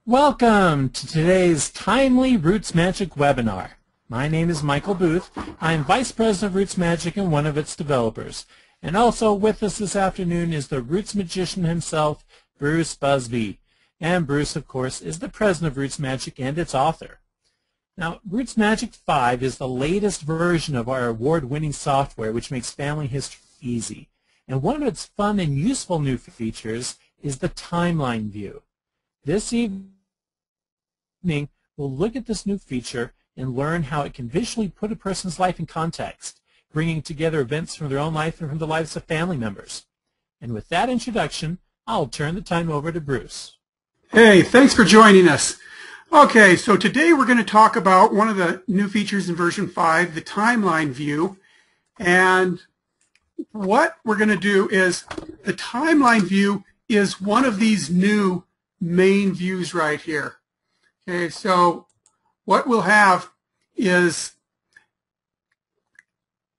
Welcome to today's timely RootsMagic webinar. My name is Michael Booth. I'm Vice President of RootsMagic and one of its developers. And also with us this afternoon is the Roots Magician himself, Bruce Busby. And Bruce, of course, is the President of RootsMagic and its author. Now, RootsMagic 5 is the latest version of our award-winning software which makes family history easy. And one of its fun and useful new features is the timeline view. This evening, we'll look at this new feature and learn how it can visually put a person's life in context, bringing together events from their own life and from the lives of family members. And with that introduction, I'll turn the time over to Bruce. Hey, thanks for joining us. Okay, so today we're going to talk about one of the new features in version 5, the timeline view. And what we're going to do is the timeline view is one of these new main views right here. Okay, so what we'll have is,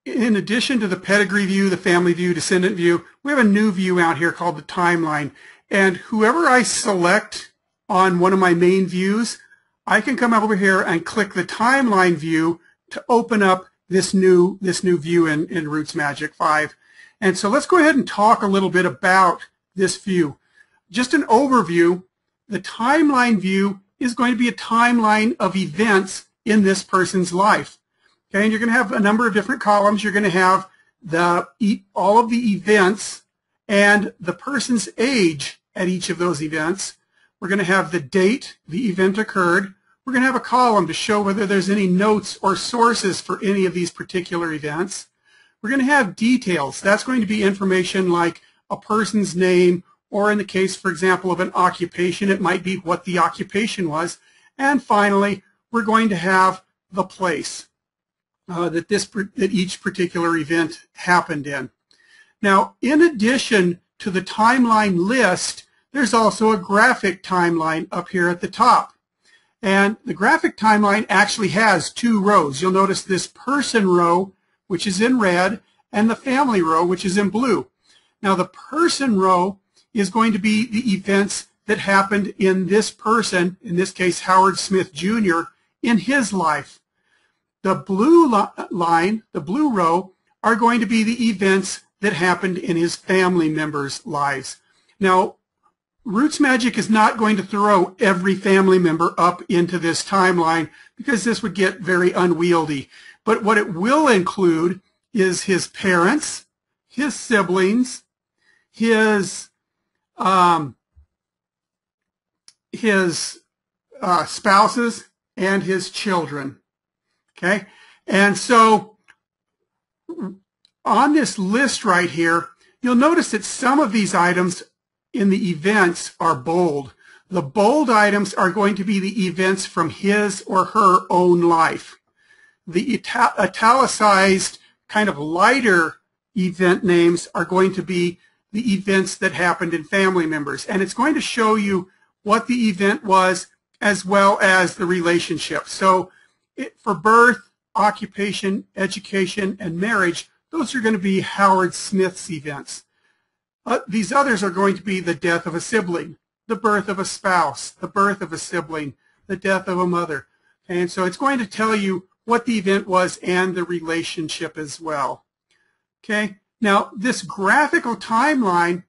in addition to the pedigree view, the family view, descendant view, we have a new view out here called the timeline. And whoever I select on one of my main views, I can come over here and click the timeline view to open up this new view in RootsMagic 5. And so let's go ahead and talk a little bit about this view. Just an overview, the timeline view is going to be a timeline of events in this person's life. Okay, and you're going to have a number of different columns. You're going to have all of the events and the person's age at each of those events. We're going to have the date the event occurred. We're going to have a column to show whether there's any notes or sources for any of these particular events. We're going to have details. That's going to be information like a person's name, or in the case, for example, of an occupation, it might be what the occupation was. And finally, we're going to have the place that each particular event happened in. Now, in addition to the timeline list, there's also a graphic timeline up here at the top. And the graphic timeline actually has two rows. You'll notice this person row, which is in red, and the family row, which is in blue. Now, the person row is going to be the events that happened in this person, in this case Howard Smith Jr., in his life. The blue line, the blue row, are going to be the events that happened in his family members' lives. Now, RootsMagic is not going to throw every family member up into this timeline because this would get very unwieldy. But what it will include is his parents, his siblings, his spouses, and his children. Okay, and so on this list right here, you'll notice that some of these items in the events are bold. The bold items are going to be the events from his or her own life. The italicized kind of lighter event names are going to be the events that happened in family members. And it's going to show you what the event was as well as the relationship. So for birth, occupation, education, and marriage, those are going to be Howard Smith's events. These others are going to be the death of a sibling, the birth of a spouse, the birth of a sibling, the death of a mother. And so it's going to tell you what the event was and the relationship as well. Okay, now this graphical timeline,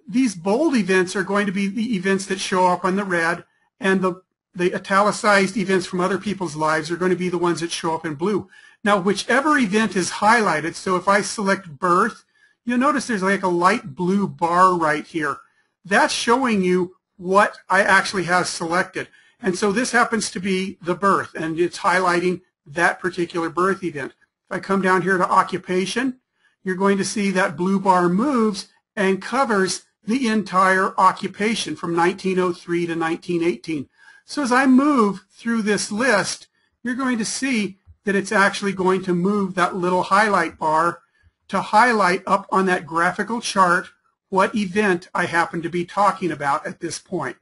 these bold events are going to be the events that show up on the red, and the italicized events from other people's lives are going to be the ones that show up in blue. Now, whichever event is highlighted, so if I select birth, you'll notice there's like a light blue bar right here. That's showing you what I actually have selected. And so this happens to be the birth, and it's highlighting that particular birth event. If I come down here to occupation, you're going to see that blue bar moves and covers the entire occupation from 1903 to 1918. So as I move through this list, you're going to see that it's actually going to move that little highlight bar to highlight up on that graphical chart what event I happen to be talking about at this point.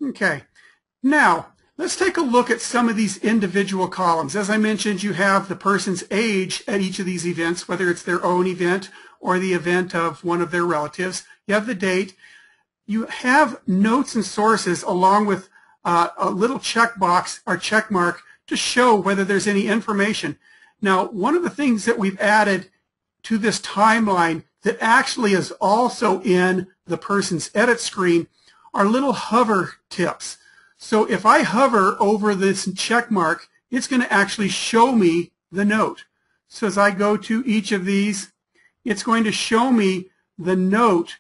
Okay, now let's take a look at some of these individual columns. As I mentioned, you have the person's age at each of these events, whether it's their own event or the event of one of their relatives. You have the date. you have notes and sources along with a little checkbox or check mark to show whether there's any information. Now, one of the things that we've added to this timeline that actually is also in the person's edit screen are little hover tips. So if I hover over this check mark, it's going to actually show me the note. So as I go to each of these, it's going to show me the note,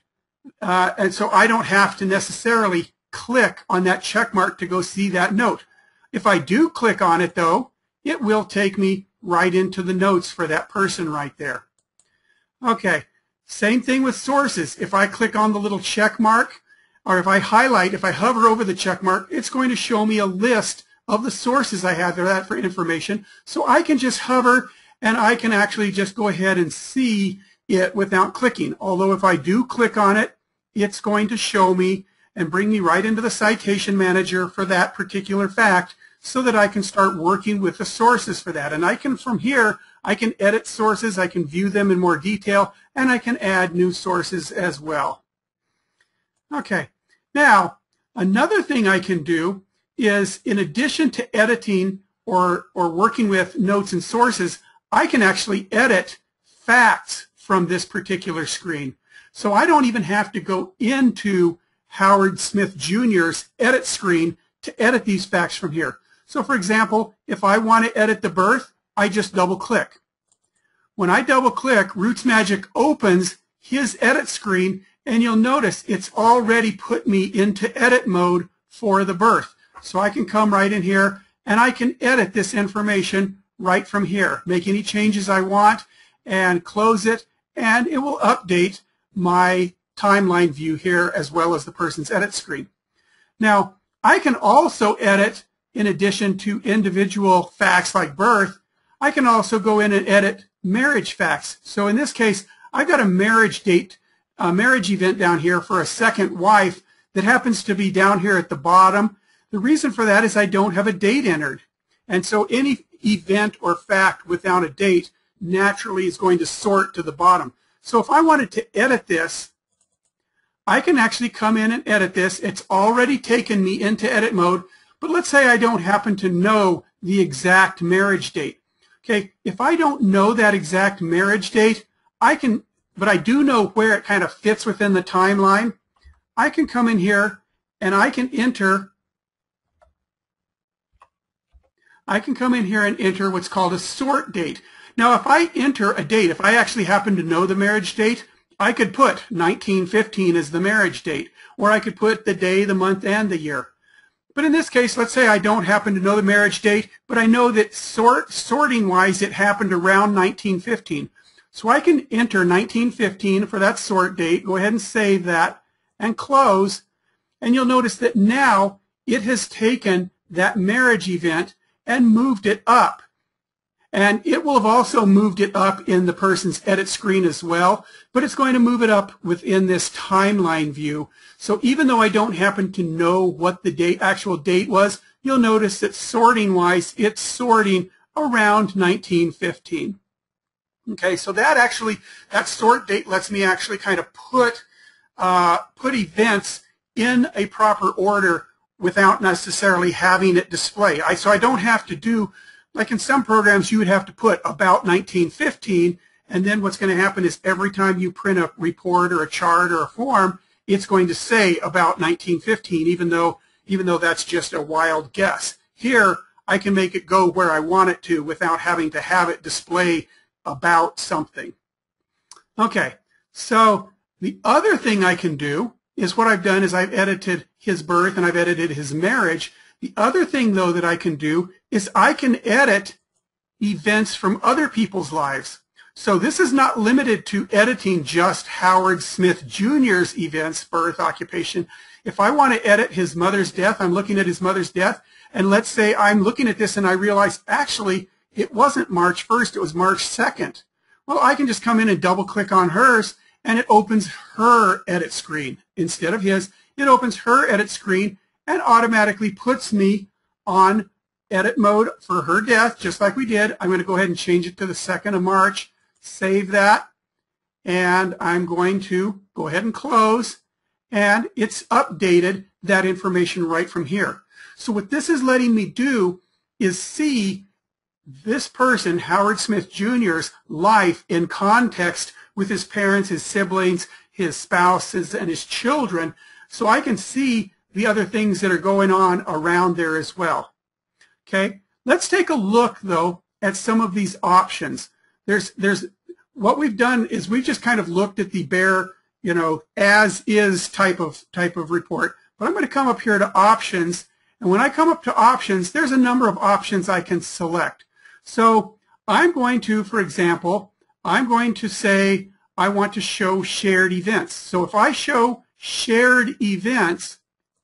and so I don't have to necessarily click on that check mark to go see that note. If I do click on it, though, it will take me right into the notes for that person right there. Okay, same thing with sources. If I click on the little check mark, or if I highlight, if I hover over the check mark, it's going to show me a list of the sources I have there for information. So I can just hover and I can actually just go ahead and see it without clicking. Although if I do click on it, it's going to show me and bring me right into the citation manager for that particular fact so that I can start working with the sources for that. And I can, from here, I can edit sources, I can view them in more detail, and I can add new sources as well. Okay, now another thing I can do is, in addition to editing or working with notes and sources, I can actually edit facts from this particular screen. So I don't even have to go into Howard Smith Jr.'s edit screen to edit these facts from here. So for example, if I want to edit the birth, I just double click. When I double click, RootsMagic opens his edit screen, and you'll notice it's already put me into edit mode for the birth. So I can come right in here and I can edit this information right from here, make any changes I want and close it, and it will update my timeline view here as well as the person's edit screen. Now, I can also edit, in addition to individual facts like birth, I can also go in and edit marriage facts. So in this case, I've got a marriage date, a marriage event down here for a second wife that happens to be down here at the bottom. The reason for that is I don't have a date entered. And so any event or fact without a date naturally is going to sort to the bottom. So if I wanted to edit this, I can actually come in and edit this. It's already taken me into edit mode, but let's say I don't happen to know the exact marriage date. Okay, if I don't know that exact marriage date, I can, but I do know where it kind of fits within the timeline. I can come in here and I can enter what's called a sort date. Now, if I enter a date, if I actually happen to know the marriage date, I could put 1915 as the marriage date, or I could put the day, the month, and the year. But in this case, let's say I don't happen to know the marriage date, but I know that sorting-wise it happened around 1915. So I can enter 1915 for that sort date, go ahead and save that, and close, and you'll notice that now it has taken that marriage event and moved it up. And it will have also moved it up in the person's edit screen as well, but it's going to move it up within this timeline view. So even though I don't happen to know what the actual date was, you'll notice that sorting-wise, it's sorting around 1915. Okay, so that sort date lets me actually kind of put events in a proper order without necessarily having it display. So I don't have to do, like in some programs, you would have to put about 1915, and then what's going to happen is every time you print a report or a chart or a form, it's going to say about 1915, even though that's just a wild guess. Here, I can make it go where I want it to without having to have it display about something. Okay, so the other thing I can do is what I've done is I've edited his birth and I've edited his marriage. The other thing, though, that I can do is I can edit events from other people's lives. So this is not limited to editing just Howard Smith Jr.'s events, birth, occupation. If I want to edit his mother's death, I'm looking at his mother's death, and let's say I'm looking at this and I realize, actually, it wasn't March 1st, it was March 2nd. Well, I can just come in and double-click on hers, and it opens her edit screen. Instead of his, it opens her edit screen and automatically puts me on edit mode for her death, just like we did. I'm going to go ahead and change it to the 2nd of March, save that, and I'm going to go ahead and close. and it's updated that information right from here. So what this is letting me do is see this person, Howard Smith Jr.'s life in context with his parents, his siblings, his spouses, and his children, so I can see the other things that are going on around there as well. Okay, let's take a look though at some of these options. What we've done is we've just kind of looked at the bare, as is type of report. But I'm going to come up here to options, and when I come up to options, there's a number of options I can select. So I'm going to, for example, I'm going to say I want to show shared events. So if I show shared events,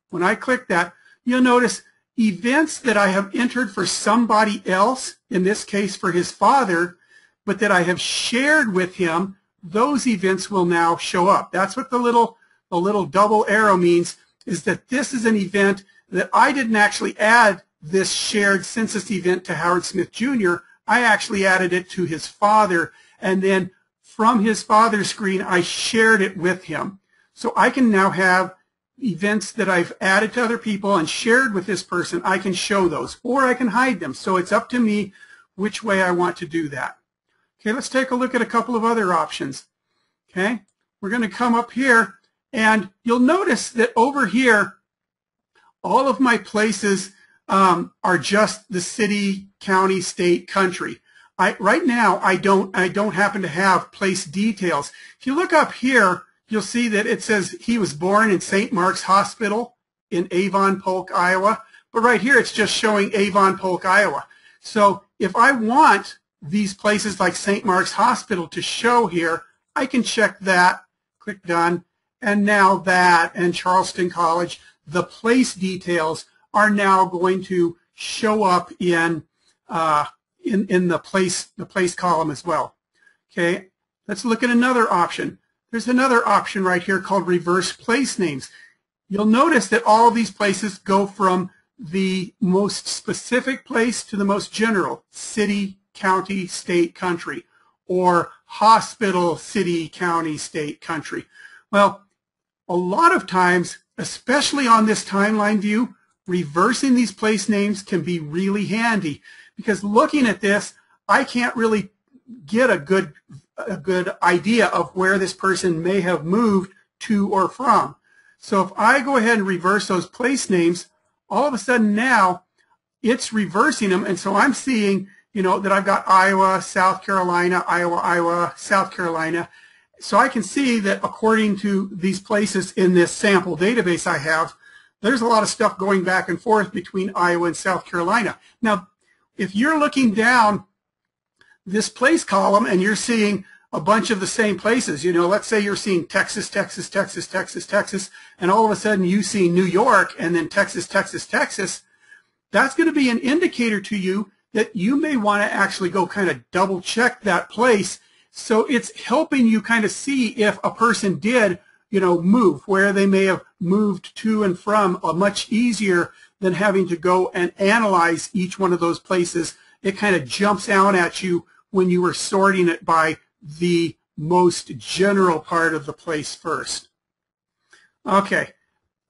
when I click that, you'll notice events that I have entered for somebody else, in this case for his father, but that I have shared with him, those events will now show up. That's what the little double arrow means, is that this is an event that I didn't actually add this shared census event to Howard Smith Jr. I actually added it to his father, and then from his father's screen, I shared it with him. So I can now have events that I've added to other people and shared with this person. I can show those, or I can hide them. So it's up to me which way I want to do that. Okay, let's take a look at a couple of other options. Okay, we're going to come up here, and you'll notice that over here, all of my places are just the city, county, state, country. Right now, I don't happen to have place details. If you look up here, you'll see that it says he was born in St. Mark's Hospital in Avon, Polk, Iowa. But right here, it's just showing Avon, Polk, Iowa. So if I want these places like St. Mark's Hospital to show here, I can check that, click done, and now that and Charleston College, the place details are now going to show up in the place column as well. Okay, let's look at another option. There's another option right here called reverse place names. You'll notice that all of these places go from the most specific place to the most general, city, county, state, country, or hospital, city, county, state, country. Well, a lot of times, especially on this timeline view, reversing these place names can be really handy, because looking at this, I can't really get a good idea of where this person may have moved to or from. So if I go ahead and reverse those place names, all of a sudden now it's reversing them, and so I'm seeing, that I've got Iowa, South Carolina, Iowa, South Carolina. So I can see that according to these places in this sample database I have, there's a lot of stuff going back and forth between Iowa and South Carolina. Now, if you're looking down this place column and you're seeing a bunch of the same places, let's say you're seeing Texas, Texas, Texas, Texas, Texas, and all of a sudden you see New York and then Texas, Texas, Texas, that's going to be an indicator to you that you may want to actually go kind of double check that place. So it's helping you kind of see if a person did, move, where they may have moved to and from, much easier than having to go and analyze each one of those places. It kind of jumps out at you when you were sorting it by the most general part of the place first. Okay,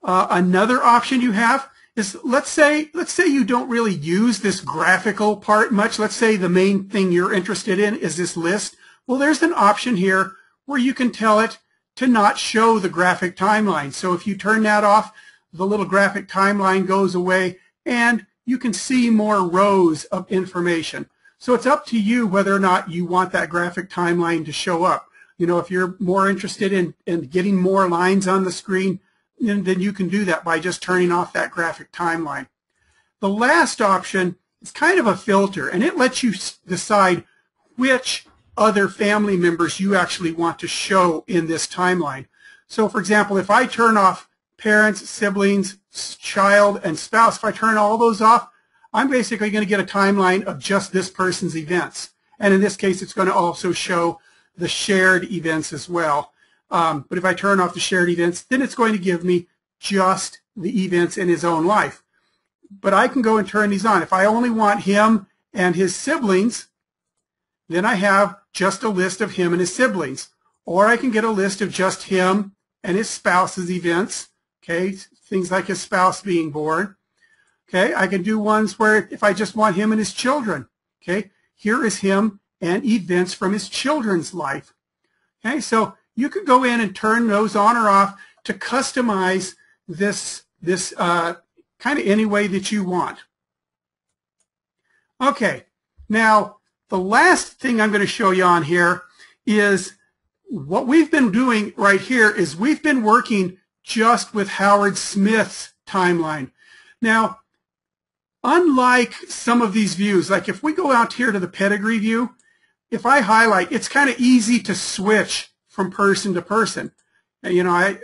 another option you have is, let's say you don't really use this graphical part much. Let's say the main thing you're interested in is this list. Well, there's an option here where you can tell it to not show the graphic timeline. So if you turn that off, the little graphic timeline goes away, and you can see more rows of information. So it's up to you whether or not you want that graphic timeline to show up. If you're more interested in getting more lines on the screen, then you can do that by just turning off that graphic timeline. The last option is kind of a filter, and it lets you decide which other family members you actually want to show in this timeline. So for example, if I turn off parents, siblings, child, and spouse, if I turn all those off, I'm basically going to get a timeline of just this person's events. And in this case, it's going to also show the shared events as well. But if I turn off the shared events, then it's going to give me just the events in his own life. But I can go and turn these on. If I only want him and his siblings, then I have just a list of him and his siblings. Or I can get a list of just him and his spouse's events. Okay, things like his spouse being born. Okay, I can do ones where if I just want him and his children. Okay, here is him and events from his children's life. Okay, so you could go in and turn those on or off to customize this kind of any way that you want. Okay, now the last thing I'm going to show you on here is what we've been doing right here is we've been working just with Howard Smith's timeline. Now, unlike some of these views, like if we go out here to the pedigree view, if I highlight, it's kind of easy to switch from person to person. And, you know,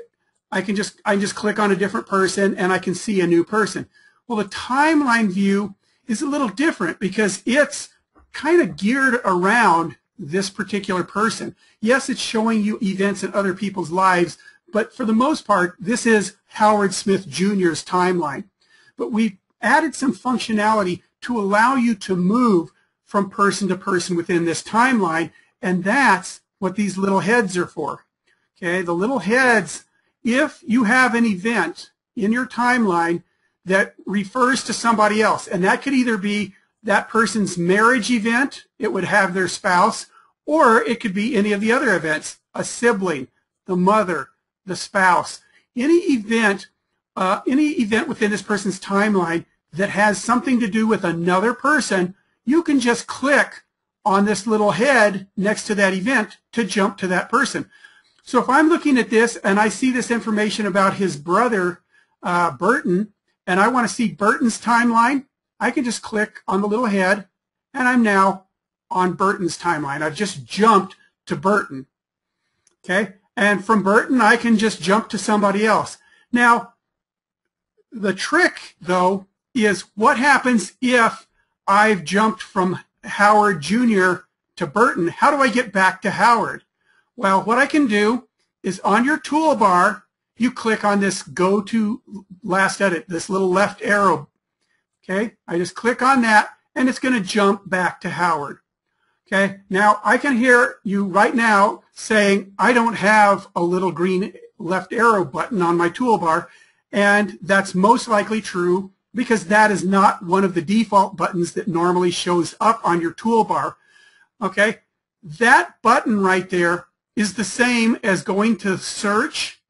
I can just click on a different person and I can see a new person. Well, the timeline view is a little different because it's kind of geared around this particular person. Yes, it's showing you events in other people's lives, but for the most part, this is Howard Smith Jr.'s timeline. But we added some functionality to allow you to move from person to person within this timeline, and that's what these little heads are for. Okay, the little heads, if you have an event in your timeline that refers to somebody else, and that could either be that person's marriage event, it would have their spouse, or it could be any of the other events, a sibling, the mother, the spouse, any event within this person's timeline that has something to do with another person, you can just click on this little head next to that event to jump to that person. So if I'm looking at this and I see this information about his brother, Burton, and I want to see Burton's timeline, I can just click on the little head and I'm now on Burton's timeline. I've just jumped to Burton. Okay, and from Burton I can just jump to somebody else. Now, the trick though is what happens if I've jumped from Howard Jr. to Burton? How do I get back to Howard? Well, what I can do is on your toolbar, you click on this Go to Last Edit, this little left arrow. Okay, I just click on that and it's going to jump back to Howard. Okay, now I can hear you right now saying I don't have a little green left arrow button on my toolbar, and that's most likely true because that is not one of the default buttons that normally shows up on your toolbar. Okay, that button right there is the same as going to search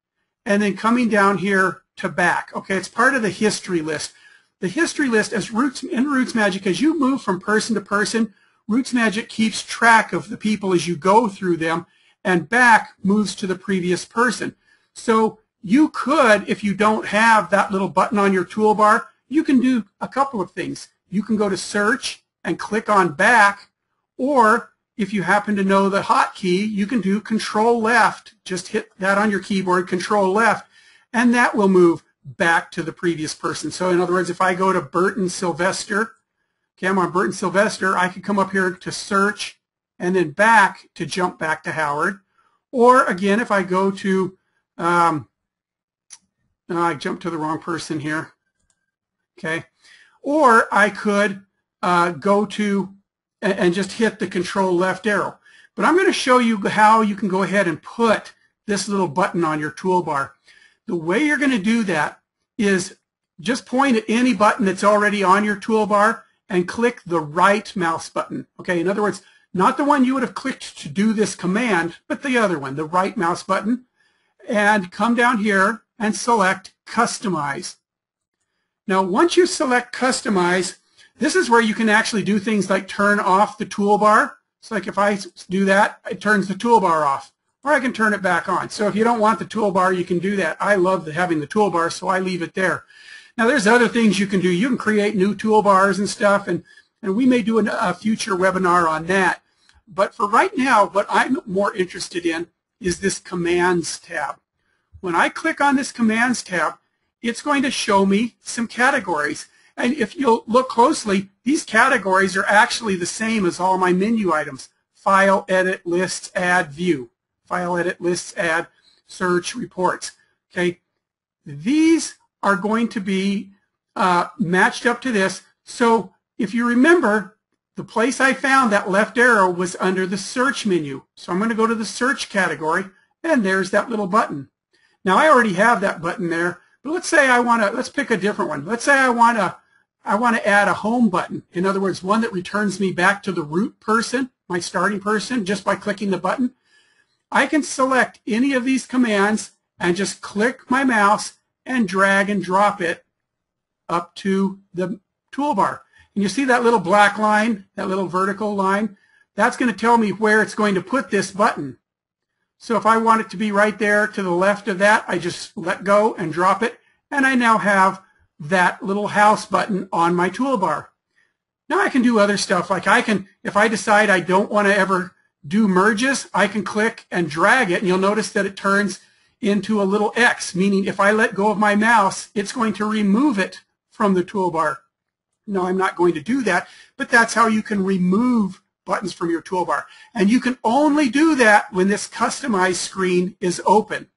and then coming down here to back. Okay, it's part of the history list. The history list in RootsMagic, as you move from person to person, RootsMagic keeps track of the people as you go through them, and back moves to the previous person. So you could, if you don't have that little button on your toolbar, you can do a couple of things. You can go to search and click on back, or if you happen to know the hotkey, you can do Control Left. Just hit that on your keyboard, Control Left, and that will move back to the previous person. So in other words, if I go to Burton Sylvester, okay, I'm on Burton Sylvester, I can come up here to search and then back to jump back to Howard. Or again, if I go to, I jumped to the wrong person here. Okay, or I could go to and just hit the Control Left arrow. But I'm going to show you how you can go ahead and put this little button on your toolbar. The way you're going to do that is just point at any button that's already on your toolbar and click the right mouse button. Okay, in other words, not the one you would have clicked to do this command, but the other one, the right mouse button, and come down here and select Customize. Now, once you select Customize, this is where you can actually do things like turn off the toolbar. So like if I do that, it turns the toolbar off, or I can turn it back on. So if you don't want the toolbar, you can do that. I love having the toolbar, so I leave it there. Now, there's other things you can do. You can create new toolbars and stuff, and we may do a future webinar on that. But for right now, what I'm more interested in is this Commands tab. When I click on this Commands tab, it's going to show me some categories. And if you'll look closely, these categories are actually the same as all my menu items. File, Edit, Lists, Add, View. File, Edit, Lists, Add, Search, Reports. Okay, these are going to be matched up to this. So if you remember, the place I found that left arrow was under the Search menu. So I'm going to go to the Search category, and there's that little button. Now I already have that button there, but let's say I want to, let's pick a different one. Let's say I want to add a home button. In other words, one that returns me back to the root person, my starting person, just by clicking the button. I can select any of these commands and just click my mouse and drag and drop it up to the toolbar. And you see that little black line, that little vertical line? That's going to tell me where it's going to put this button. So if I want it to be right there to the left of that, I just let go and drop it, and I now have that little house button on my toolbar. Now I can do other stuff, like I can, if I decide I don't want to ever do merges, I can click and drag it, and you'll notice that it turns into a little X, meaning if I let go of my mouse, it's going to remove it from the toolbar. No, I'm not going to do that, but that's how you can remove buttons from your toolbar. And you can only do that when this customized screen is open.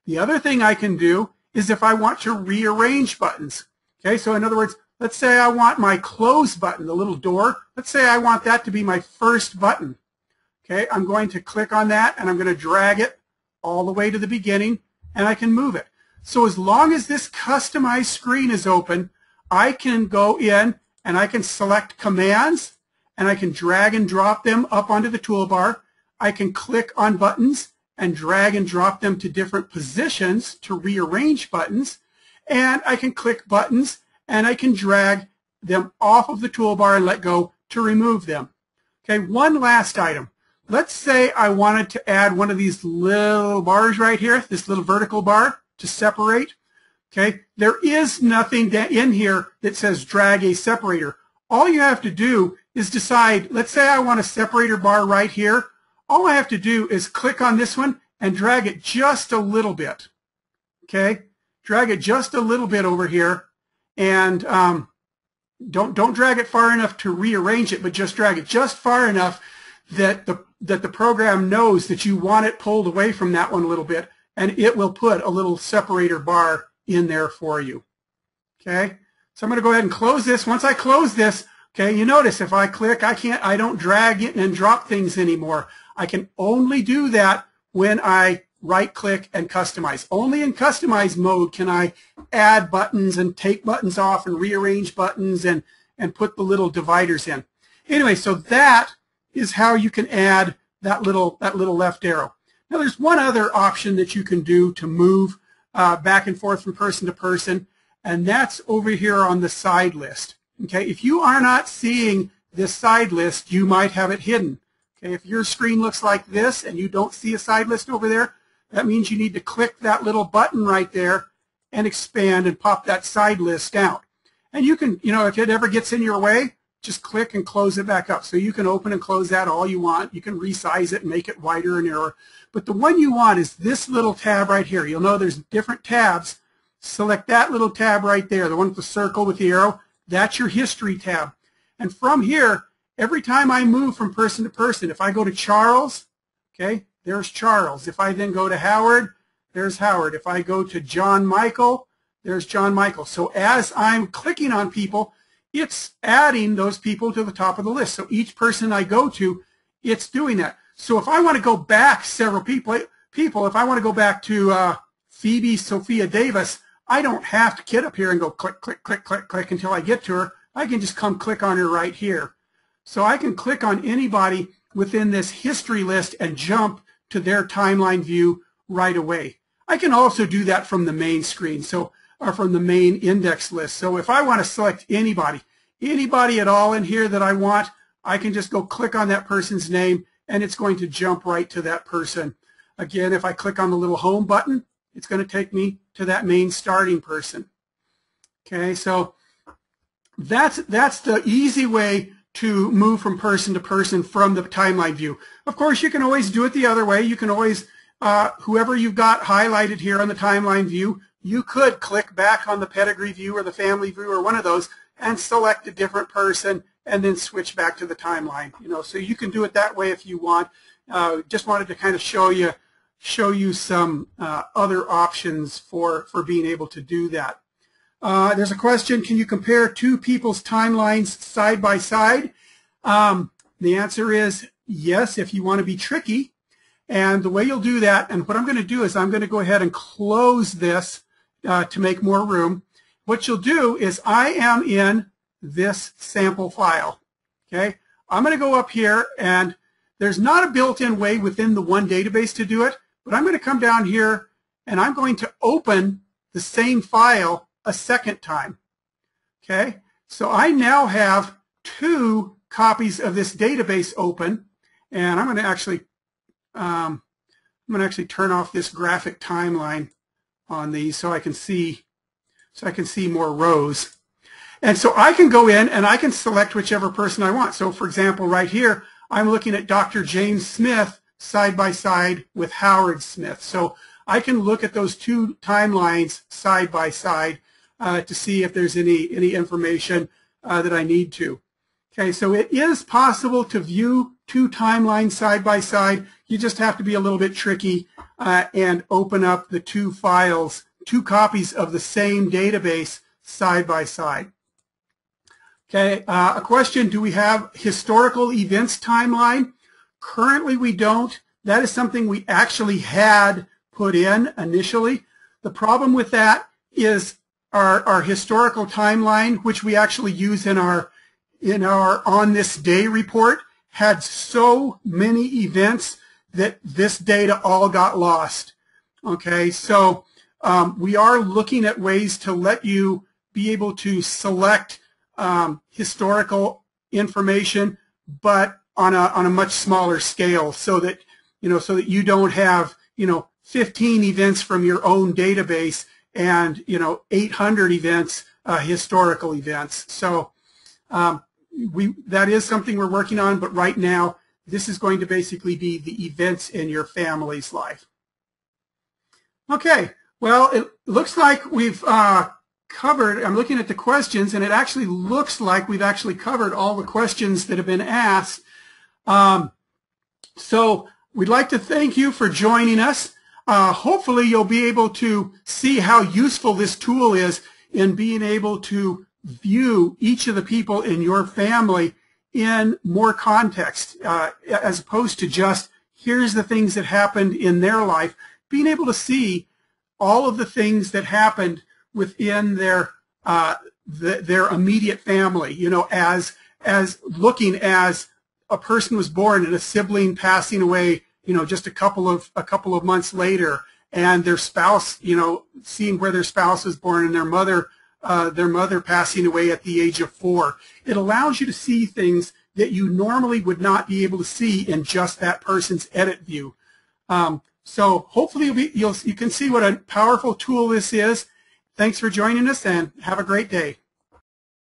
The other thing I can do is if I want to rearrange buttons. Okay, so in other words, let's say I want my close button, the little door. Let's say I want that to be my first button. Okay, I'm going to click on that and I'm going to drag it all the way to the beginning and I can move it. So as long as this customized screen is open, I can go in and I can select commands and I can drag and drop them up onto the toolbar. I can click on buttons and drag and drop them to different positions to rearrange buttons. And I can click buttons and I can drag them off of the toolbar and let go to remove them. Okay, one last item. Let's say I wanted to add one of these little bars right here, this little vertical bar to separate. Okay, there is nothing in here that says drag a separator. All you have to do is decide, let's say I want a separator bar right here. All I have to do is click on this one and drag it just a little bit. Okay, drag it just a little bit over here, and don't drag it far enough to rearrange it, but just drag it just far enough that the program knows that you want it pulled away from that one a little bit, and it will put a little separator bar in there for you. Okay, so I'm going to go ahead and close this. Once I close this, okay, you notice if I click, I don't drag it and drop things anymore. I can only do that when I right-click and customize. Only in customize mode can I add buttons and take buttons off and rearrange buttons and put the little dividers in. Anyway, so that is how you can add that little left arrow. Now there's one other option that you can do to move back and forth from person to person, and that's over here on the side list. Okay, if you are not seeing this side list, you might have it hidden. Okay, if your screen looks like this and you don't see a side list over there, that means you need to click that little button right there and expand and pop that side list out. And you can, if it ever gets in your way, just click and close it back up. So you can open and close that all you want. You can resize it and make it wider and narrower. But the one you want is this little tab right here. You'll know there's different tabs. Select that little tab right there, the one with the circle with the arrow. That's your history tab. And from here, every time I move from person to person, if I go to Charles, okay, there's Charles. If I then go to Howard, there's Howard. If I go to John Michael, there's John Michael. So as I'm clicking on people, it's adding those people to the top of the list. So each person I go to, it's doing that. So if I want to go back several people, if I want to go back to Phoebe Sophia Davis, I don't have to get up here and go click, click, click, click, click until I get to her. I can just come click on her right here. So I can click on anybody within this history list and jump to their timeline view right away. I can also do that from the main screen, or from the main index list. So if I want to select anybody at all in here that I want, I can just go click on that person's name and it's going to jump right to that person. Again, if I click on the little home button, it's going to take me to that main starting person. Okay, so that's the easy way to move from person to person from the timeline view. Of course, you can always do it the other way. You can always, whoever you've got highlighted here on the timeline view, you could click back on the pedigree view or the family view or one of those and select a different person and then switch back to the timeline. So you can do it that way if you want. Just wanted to kind of show you some other options for being able to do that. There's a question, can you compare two people's timelines side by side? The answer is yes, if you want to be tricky. And the way you'll do that, and what I'm going to do is I'm going to go ahead and close this to make more room. What you'll do is I am in this sample file. Okay, I'm going to go up here, and there's not a built-in way within the one database to do it, but I'm going to come down here and I'm going to open the same file a second time. Okay, so I now have 2 copies of this database open, and I'm going to actually turn off this graphic timeline on these so I can see more rows. And so I can go in and I can select whichever person I want. So for example, right here, I'm looking at Dr. James Smith side by side with Howard Smith. So I can look at those 2 timelines side by side to see if there's any information that I need to. Okay, so it is possible to view 2 timelines side by side. You just have to be a little bit tricky and open up the 2 files, 2 copies of the same database side by side. Okay, a question, do we have historical events timeline? Currently we don't. That is something we actually had put in initially. The problem with that is our historical timeline, which we actually use in our on this day report, had so many events that this data all got lost. Okay, so we are looking at ways to let you be able to select historical information, but on a much smaller scale, so that you don't have 15 events from your own database and 800 events, historical events. So that is something we're working on, but right now this is going to basically be the events in your family's life. Okay, well, it looks like we've covered, I'm looking at the questions, and it actually looks like we've actually covered all the questions that have been asked. So we'd like to thank you for joining us. Hopefully you'll be able to see how useful this tool is in being able to view each of the people in your family in more context, as opposed to just here's the things that happened in their life. Being able to see all of the things that happened within their immediate family, as looking as a person was born and a sibling passing away, just a couple of months later, and their spouse, seeing where their spouse was born, and their mother passing away at the age of 4. It allows you to see things that you normally would not be able to see in just that person's edit view. So hopefully you can see what a powerful tool this is. Thanks for joining us, and have a great day.